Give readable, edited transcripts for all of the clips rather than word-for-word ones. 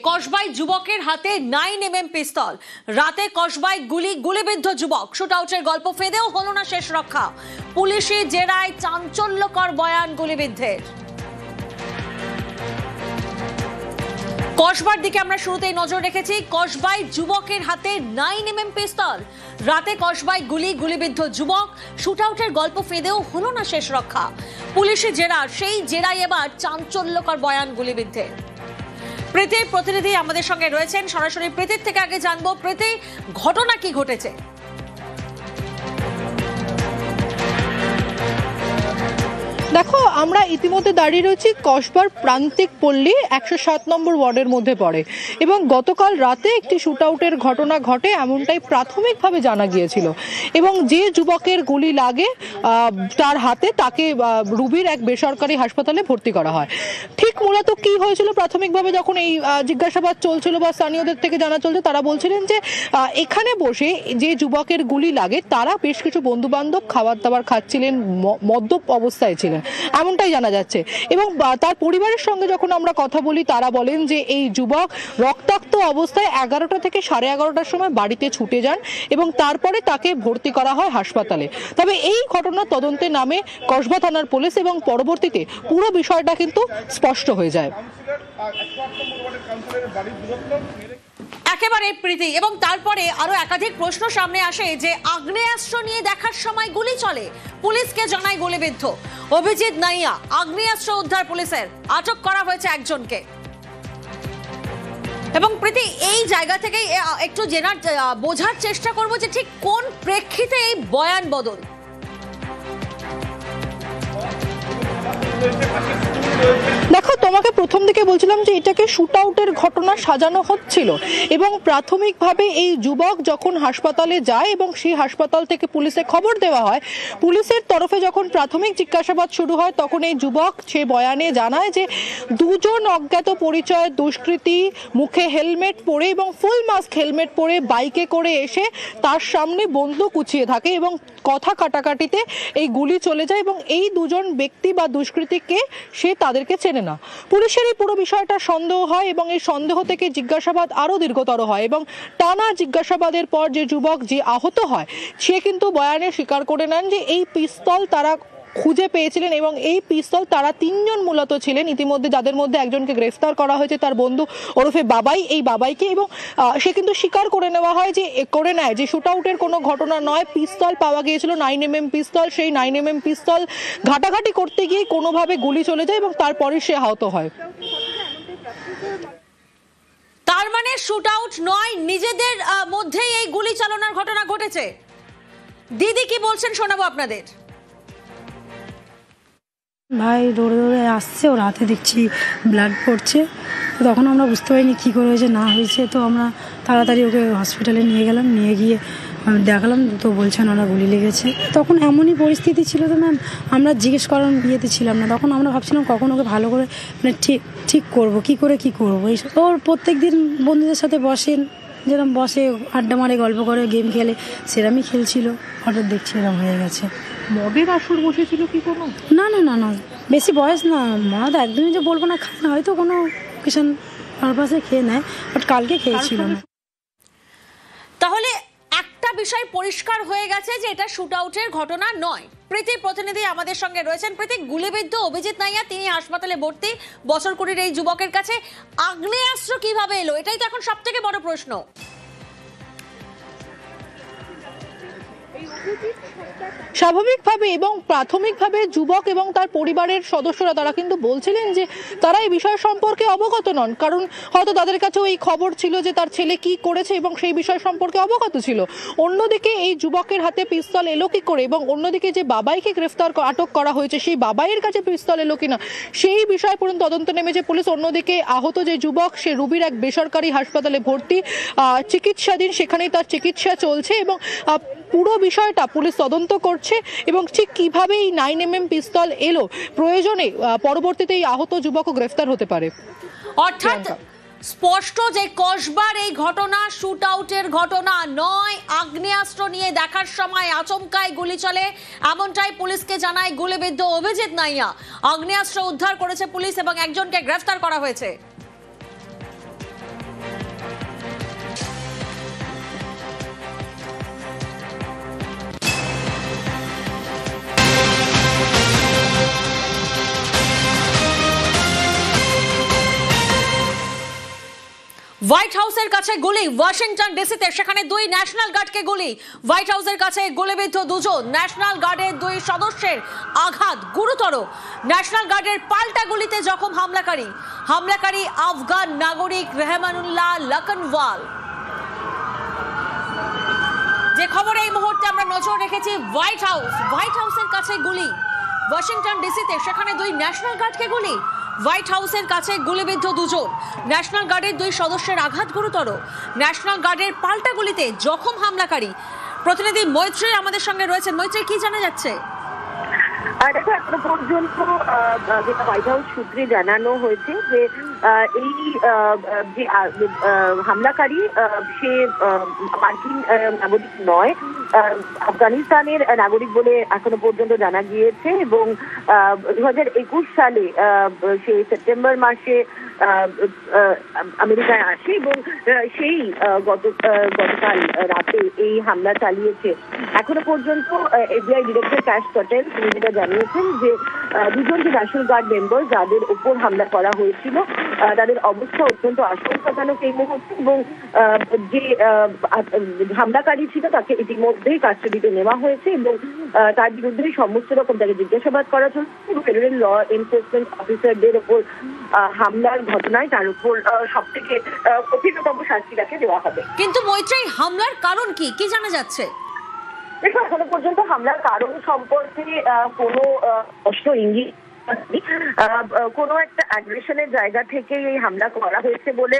কসবায় যুবকের হাতে 9mm পিস্তল, রাতে কসবায় গুলিবিদ্ধ যুবক, শুটআউটের গল্প ফেদেও হলো না শেষ রক্ষা। পুলিশি জেরায় চাঞ্চল্যকর বয়ান গুলিবিদ্ধের। কসবার দিকে আমরা শুরুতেই নজর রেখেছি। কসবায় যুবকের হাতে 9mm পিস্তল, রাতে কসবায় গুলিবিদ্ধ যুবক, শুটআউটের গল্প ফেদেও হলো না শেষ রক্ষা। পুলিশি জেরা, সেই জেরায় এবার চাঞ্চল্যকর বয়ান গুলিবিদ্ধের। প্রীতি প্রতিনিধি আমাদের সঙ্গে রয়েছেন, সরাসরি প্রীতির থেকে আগে জানবো, প্রীতি ঘটনা কি ঘটেছে? দেখো, আমরা ইতিমধ্যে দাঁড়িয়ে রয়েছি কসবার প্রান্তিক পল্লী 107 নম্বর ওয়ার্ডের মধ্যে পড়ে এবং গতকাল রাতে একটি শুটআউটের ঘটনা ঘটে এমনটাই প্রাথমিকভাবে জানা গিয়েছিল এবং যে যুবকের গুলি লাগে তার হাতে, তাকে রুবির এক বেসরকারি হাসপাতালে ভর্তি করা হয়। ঠিক মূলত কি হয়েছিল প্রাথমিকভাবে যখন এই জিজ্ঞাসাবাদ চলছিল বা স্থানীয়দের থেকে জানা চলছে, তারা বলছিলেন যে এখানে বসে যে যুবকের গুলি লাগে তারা বেশ কিছু বন্ধু বান্ধব খাবার দাবার খাচ্ছিলেন, মদ্যপ অবস্থায় ছিলেন এমনটাই জানা যাচ্ছে। এবং তার পরিবারের সঙ্গে যখন আমরা কথা বলি, তারা বলেন যে এই যুবক রক্তাক্ত অবস্থায় 11টা থেকে 11:30টার সময় বাড়িতে ছুটে যান এবং তারপরে তাকে ভর্তি করা হয় হাসপাতালে। তবে এই ঘটনার তদন্তে নামে কসবা থানার পুলিশ এবং পরবর্তীতে পুরো বিষয়টা কিন্তু স্পষ্ট হয়ে যায়। একেবারে প্রীতি, এবং তারপরে আরো একাধিক প্রশ্ন সামনে আসে যে আগ্নেয়াস্ত্র নিয়ে দেখার সময় গুলি চলে, পুলিশকে জানায় গুলিবিদ্ধ অভিজিৎ নাইয়া। আগ্নেয়াস্ত্র উদ্ধার পুলিশের, আটক করা হয়েছে একজনকে। এবং প্রীতি, এই জায়গা থেকে একটু বোঝার চেষ্টা করবো যে ঠিক কোন প্রেক্ষিতে এই বয়ান বদল। দেখো, তোমাকে প্রথম দিকে বলছিলাম যে এটাকে শুটআউটের ঘটনা সাজানো হচ্ছিল এবং প্রাথমিকভাবে এই যুবক যখন হাসপাতালে যায় এবং সেই হাসপাতাল থেকে পুলিশে খবর দেওয়া হয়, পুলিশের তরফে যখন প্রাথমিক জিজ্ঞাসাবাদ শুরু হয় তখন এই যুবক সে বয়ানে জানায় যে দুজন অজ্ঞাত পরিচয় দুষ্কৃতী মুখে হেলমেট পরে এবং ফুল মাস্ক হেলমেট পরে বাইকে করে এসে তার সামনে বন্দুক উঁচিয়ে থাকে এবং কথা কাটাকাটিতে এই গুলি চলে যায় এবং এই দুজন ব্যক্তি বা দুষ্কৃতীকে সে তাদেরকে চেনে না। পুলিশের এই পুরো বিষয়টা সন্দেহ হয় এবং এই সন্দেহ থেকে জিজ্ঞাসাবাদ আরো দীর্ঘতর হয় এবং টানা জিজ্ঞাসাবাদের পর যে যুবক যে আহত হয় সে কিন্তু বয়ানে স্বীকার করে নেন যে এই পিস্তল তারা খুঁজে পেয়েছিলেন এবং এই পিস্তল তারা 3 জন মূলত ছিলেন ইতিমধ্যে, যাদের মধ্যে একজনকে গ্রেফতার করা হয়েছে, তার বন্ধু ওরফে বাবাই, এই বাবাইকে। এবং সে কিন্তু স্বীকার করে নেয় যে শুটআউটের কোনো ঘটনা নয়, পিস্তল পাওয়া গিয়েছিল 9mm পিস্তল। সেই 9mm পিস্তল ঘাটাঘাটি করতে গিয়ে কোনোভাবে গুলি চলে যায় এবং তারপরে সে আহত হয়। তার মানে শুটআউট নয়, নিজেদের মধ্যেই এই গুলি চালানোর ঘটনা ঘটেছে। দিদি কি বলছেন শোনাবো আপনাদের। ভাই দৌড়ে দৌড়ে আসছে, ওর হাতে দেখছি ব্লাড পড়ছে, তখন আমরা বুঝতে পারিনি কী করে হয়েছে না হয়েছে। তো আমরা তাড়াতাড়ি ওকে হসপিটালে নিয়ে গেলাম, নিয়ে গিয়ে দেখালাম, তো বলছেন ওরা গুলি লেগেছে। তখন এমনই পরিস্থিতি ছিল তো ম্যাম, আমরা জিজ্ঞেস করার বিয়েতে ছিলাম না, তখন আমরা ভাবছিলাম কখন ওকে ভালো করে মানে ঠিক করবো, কী করবো এইসব। ওর প্রত্যেক দিন বন্ধুদের সাথে বসেন, যেরকম বসে আড্ডা মারে, গল্প করে, গেম খেলে, সেরমই খেলছিল, হঠাৎ দেখছি এরকম হয়ে গেছে। মদের আসর বসেছিল কি কোনো? না, বেশি বয়স না, মদ একদমই যে বলবো না খায় না, হয়তো কোনো কিষান পারপাসে খেয়ে নেয়, বাট কালকে খেয়েছিল না। তাহলে একটা বিষয় পরিষ্কার হয়ে গেছে যে এটা শুটআউটের ঘটনা নয়। প্রীতি প্রতিনিধি আমাদের সঙ্গে রয়েছেন। প্রীতি, গুলিবিদ্ধ অভিজিৎ নাইয়া, তিনি হাসপাতালে ভর্তি, বছর 20 এই যুবকের কাছে আগ্নেয়াস্ত্র কিভাবে এলো, এটাই তো এখন সব থেকে বড় প্রশ্ন। স্বাভাবিকভাবে এবং প্রাথমিকভাবে যুবক এবং তার পরিবারের সদস্যরা তারা কিন্তু বলছিলেন যে তারা এই বিষয় সম্পর্কে অবগত নন, কারণ হয়তো তাদের কাছেও এই খবর ছিল যে তার ছেলে কি করেছে এবং সেই বিষয় সম্পর্কে অবগত ছিল। অন্যদিকে এই যুবকের হাতে পিস্তল এলো কি করে এবং অন্যদিকে যে বাবাইকে আটক করা হয়েছে সেই বাবাইয়ের কাছে পিস্তল এলো কিনা সেই বিষয় পর্যন্ত তদন্ত নেমেছে পুলিশ। অন্যদিকে আহত যে যুবক, সে রুবির এক বেসরকারি হাসপাতালে ভর্তি, চিকিৎসাধীন, সেখানেই তার চিকিৎসা চলছে এবং পুরো বিষয়টা পুলিশ তদন্ত করছে এবং ঠিক কিভাবে এই 9mm পিস্তল এলো, প্রয়োজনে পরবর্তীতে এই আহত যুবকও গ্রেফতার হতে পারে। অর্থাৎ স্পষ্ট যে কসবার এই ঘটনা শুটআউটের ঘটনা নয়, আগ্নেয়াস্ত্র নিয়ে দেখার সময় আচমকায় গুলি চলে, এমনটাই পুলিশকে জানায় গুলিবিদ্ধ অভিজিৎ নাইয়া। আগ্নেয়াস্ত্র উদ্ধার করেছে পুলিশ এবং একজনকে গ্রেফতার করা হয়েছে। হোয়াইট হাউসের কাছে গুলি, ওয়াশিংটন ডিসিতে সেখানে 2 ন্যাশনাল গার্ডকে গুলি। হোয়াইট হাউসের কাছে গুলিবিদ্ধ 2 জন ন্যাশনাল গার্ডের 2 সদস্যের আঘাত গুরুতর। ন্যাশনাল গার্ডের পাল্টা গুলিতে জখম হামলাকারী আফগান নাগরিক রেহমানুল্লাহ লখনওয়াল। যে খবরে এই মুহূর্তে আমরা নজর রেখেছি হোয়াইট হাউসের কাছে গুলি, ওয়াশিংটন ডিসিতে সেখানে 2 ন্যাশনাল গার্ডকে গুলি। হোয়াইট হাউসের কাছে গুলিবিদ্ধ 2 জন ন্যাশনাল গার্ডের 2 সদস্যের আঘাত গুরুতর। ন্যাশনাল গার্ডের পাল্টা গুলিতে জখম হামলাকারী। প্রতিনিধি মৈত্রী আমাদের সঙ্গে রয়েছেন। মৈত্রী, কি জানা যাচ্ছে? দেখো, এখনো পর্যন্ত যেটা হোয়াইট হাউস সূত্রে জানানো হয়েছে যে এই যে হামলাকারী সে মার্কিন নাগরিক নয়, আফগানিস্তানের নাগরিক বলে এখনো পর্যন্ত জানা গিয়েছে এবং 2021 সালে সে সেপ্টেম্বর মাসে আমেরিকায় আসে এবং সেই গতকাল রাতে এই হামলা চালিয়েছে। এখনো পর্যন্ত এফবিআই ডিরেক্টর ক্যাশ প্যাটেল তিনি যেটা জানিয়েছেন যে 2 জন যে ন্যাশনাল গার্ড মেম্বার যাদের উপর হামলা করা হয়েছিল তাদের অবস্থা অত্যন্ত আশঙ্কাজনক এই মুহূর্তে এবং যে হামলাকারী ছিল তাকে ইতিমধ্যেই কাস্টডিতে নেওয়া হয়েছে এবং তার বিরুদ্ধে সমস্ত রকম তাকে জিজ্ঞাসাবাদ করা চলছে এবং ফেডারেল ল এনফোর্সমেন্ট অফিসারদের উপর হামলার ঘটনায় তার উপর সব থেকে কঠিনতম শাস্তি তাকে দেওয়া হবে। কিন্তু মৈত্রী, হামলার কারণ কি জানা যাচ্ছে? দেখো, এখনো পর্যন্ত হামলার কারণ সম্পর্কে কোনো স্পষ্ট ইঙ্গিত, কোনো একটা অ্যাগ্রেশনের জায়গা থেকে এই হামলা করা হয়েছে বলে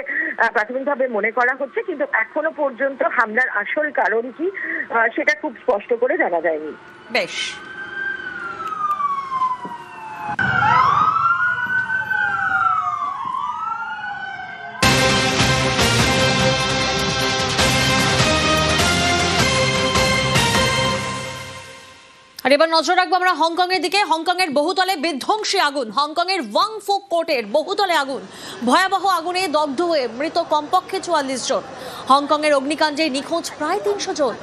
প্রাথমিকভাবে মনে করা হচ্ছে, কিন্তু এখনো পর্যন্ত হামলার আসল কারণ কি সেটা খুব স্পষ্ট করে জানা যায়নি। বেশ। আর এবার নজর রাখবো আমরা হংকং এর দিকে। হংকং এর বহুতলে বিধ্বংসী আগুন, হংকং এর ওয়াং ফুক কোর্টের বহুতলে আগুন, ভয়াবহ আগুনে দগ্ধ হয়ে মৃত কমপক্ষে 44 জন। হংকং এর অগ্নিকাণ্ডে নিখোঁজ প্রায় 300 জন।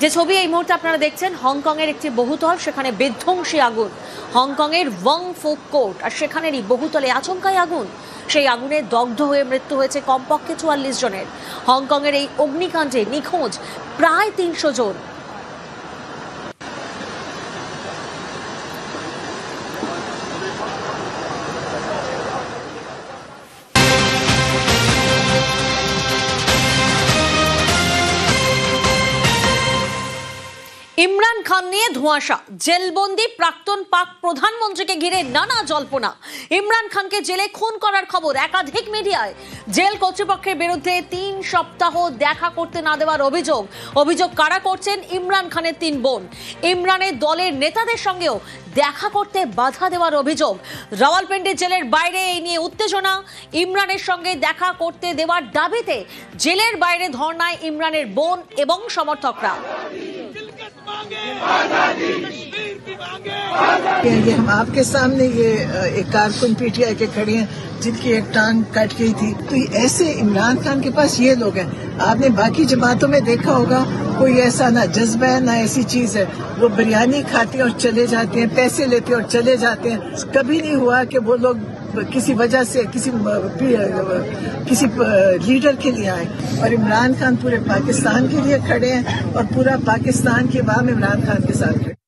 যে ছবি এই মুহূর্তে আপনারা দেখছেন, হংকং এর একটি বহুতল, সেখানে বিধ্বংসী আগুন, হংকং এর ওয়াং ফুক কোর্ট, আর সেখানেরই বহুতলে আচমকাই আগুন। সেই আগুনে দগ্ধ হয়ে মৃত্যু হয়েছে কমপক্ষে 44 জনের। হংকং এর এই অগ্নিকাণ্ডে নিখোঁজ প্রায় 300 জন। ইমরান খান নিয়ে ধোঁয়াশা, জেলবন্দি প্রাক্তন পাক প্রধানমন্ত্রীকে ঘিরে নানা জল্পনা। ইমরান খানকে জেলে খুন করার খবর একাধিক মিডিয়ায়। জেল কর্তৃপক্ষের বিরুদ্ধে 3 সপ্তাহ দেখা করতে না দেওয়ার অভিযোগ কারা করছেন? ইমরান খানের 3 বোন। ইমরানের দলের নেতাদের সঙ্গেও দেখা করতে বাধা দেওয়ার অভিযোগ। রাওয়ালপিন্ডি জেলের বাইরে এই নিয়ে উত্তেজনা। ইমরানের সঙ্গে দেখা করতে দেওয়ার দাবিতে জেলের বাইরে ধর্নায় ইমরানের বোন এবং সমর্থকরা। ये हम आपके सामने ये एक कारकुन पीटीआई के खड़े हैं जिनकी एक टांग कट गई थी, तो ऐसे इमरान खान के पास ये लोग हैं। आपने बाकी जमातों में देखा होगा कोई ऐसा ना जज्बा है ना ऐसी चीज है, वो बिरयानी खाते हैं और चले जाते हैं, पैसे लेते हैं और चले जाते हैं। कभी नहीं हुआ कि वो लोग किसी वजह से किसी लीडर के लिए आए। और इमरान खान पूरे पाकिस्तान के लिए खड़े हैं और पूरा पाकिस्तान की अवाम इमरान खान के साथ खड़े।